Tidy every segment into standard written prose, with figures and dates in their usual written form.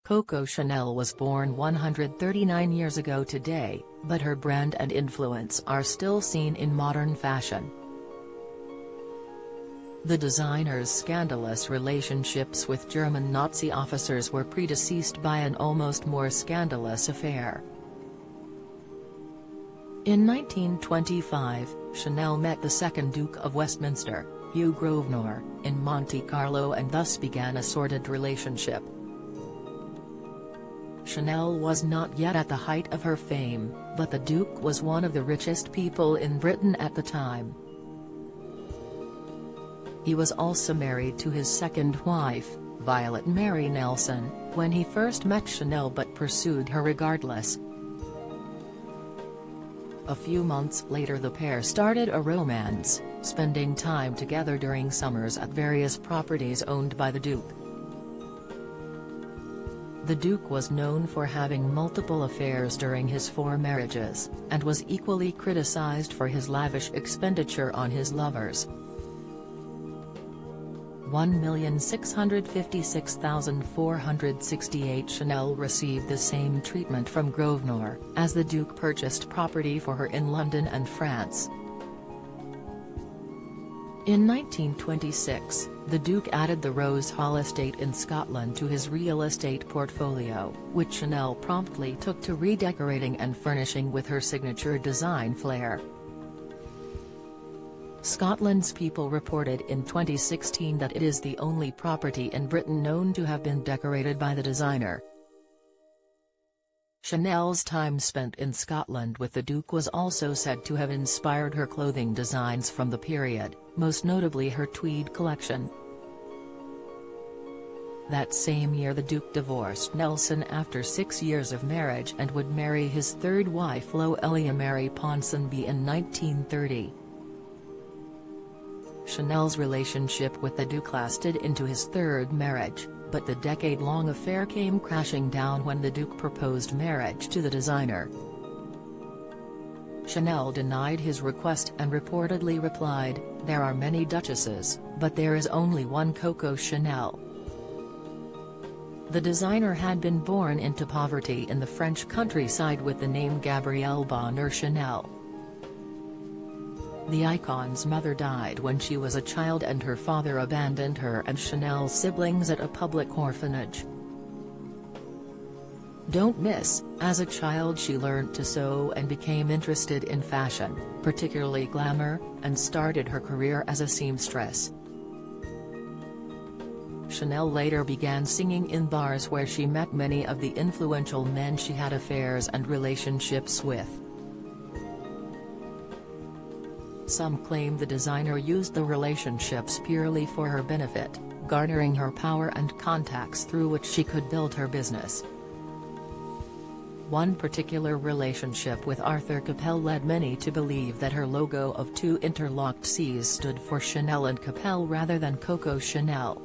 Coco Chanel was born 139 years ago today, but her brand and influence are still seen in modern fashion. The designer's scandalous relationships with German Nazi officers were predeceased by an almost more scandalous affair. In 1925, Chanel met the second Duke of Westminster, Hugh Grosvenor, in Monte Carlo and thus began a sordid relationship. Chanel was not yet at the height of her fame, but the Duke was one of the richest people in Britain at the time. He was also married to his second wife, Violet Mary Nelson, when he first met Chanel but pursued her regardless. A few months later the pair started a romance, spending time together during summers at various properties owned by the Duke. The Duke was known for having multiple affairs during his 4 marriages, and was equally criticized for his lavish expenditure on his lovers. 1,656,468 Chanel received the same treatment from Grosvenor, as the Duke purchased property for her in London and France. In 1926, the Duke added the Rose Hall estate in Scotland to his real estate portfolio, which Chanel promptly took to redecorating and furnishing with her signature design flair. Scotland's People reported in 2016 that it is the only property in Britain known to have been decorated by the designer. Chanel's time spent in Scotland with the Duke was also said to have inspired her clothing designs from the period, most notably her tweed collection. That same year the Duke divorced Nelson after 6 years of marriage and would marry his third wife Loelia Mary Ponsonby in 1930. Chanel's relationship with the Duke lasted into his third marriage, but the decade-long affair came crashing down when the Duke proposed marriage to the designer. Chanel denied his request and reportedly replied, "There are many duchesses, but there is only one Coco Chanel." The designer had been born into poverty in the French countryside with the name Gabrielle Bonheur Chanel. The icon's mother died when she was a child and her father abandoned her and Chanel's siblings at a public orphanage. Don't miss, as a child she learned to sew and became interested in fashion, particularly glamour, and started her career as a seamstress. Chanel later began singing in bars where she met many of the influential men she had affairs and relationships with. Some claim the designer used the relationships purely for her benefit, garnering her power and contacts through which she could build her business. One particular relationship with Arthur Capel led many to believe that her logo of 2 interlocked C's stood for Chanel and Capel rather than Coco Chanel.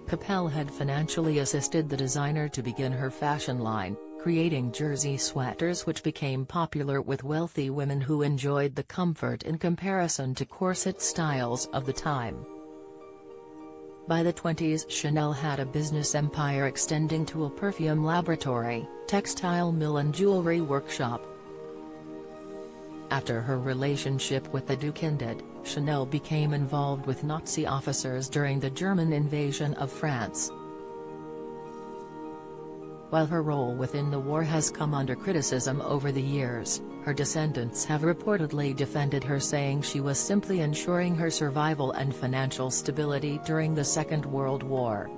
Capel had financially assisted the designer to begin her fashion line, creating jersey sweaters which became popular with wealthy women who enjoyed the comfort in comparison to corset styles of the time. By the 20s Chanel had a business empire extending to a perfume laboratory, textile mill and jewelry workshop. After her relationship with the Duke ended, Chanel became involved with Nazi officers during the German invasion of France. While her role within the war has come under criticism over the years, her descendants have reportedly defended her, saying she was simply ensuring her survival and financial stability during the Second World War.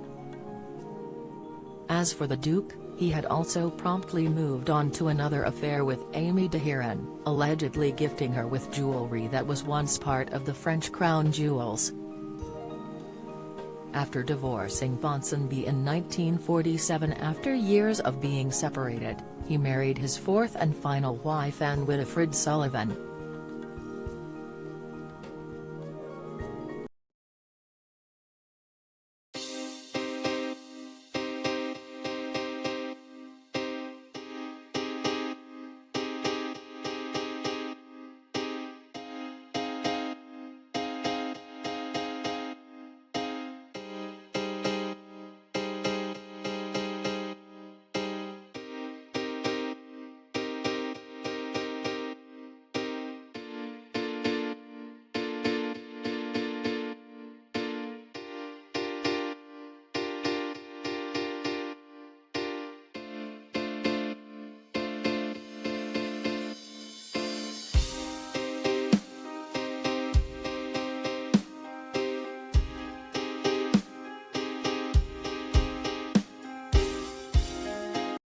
As for the Duke, he had also promptly moved on to another affair with Amy de Heron, allegedly gifting her with jewelry that was once part of the French crown jewels. After divorcing Ponsonby in 1947 after years of being separated, he married his fourth and final wife Anne Winifred Sullivan.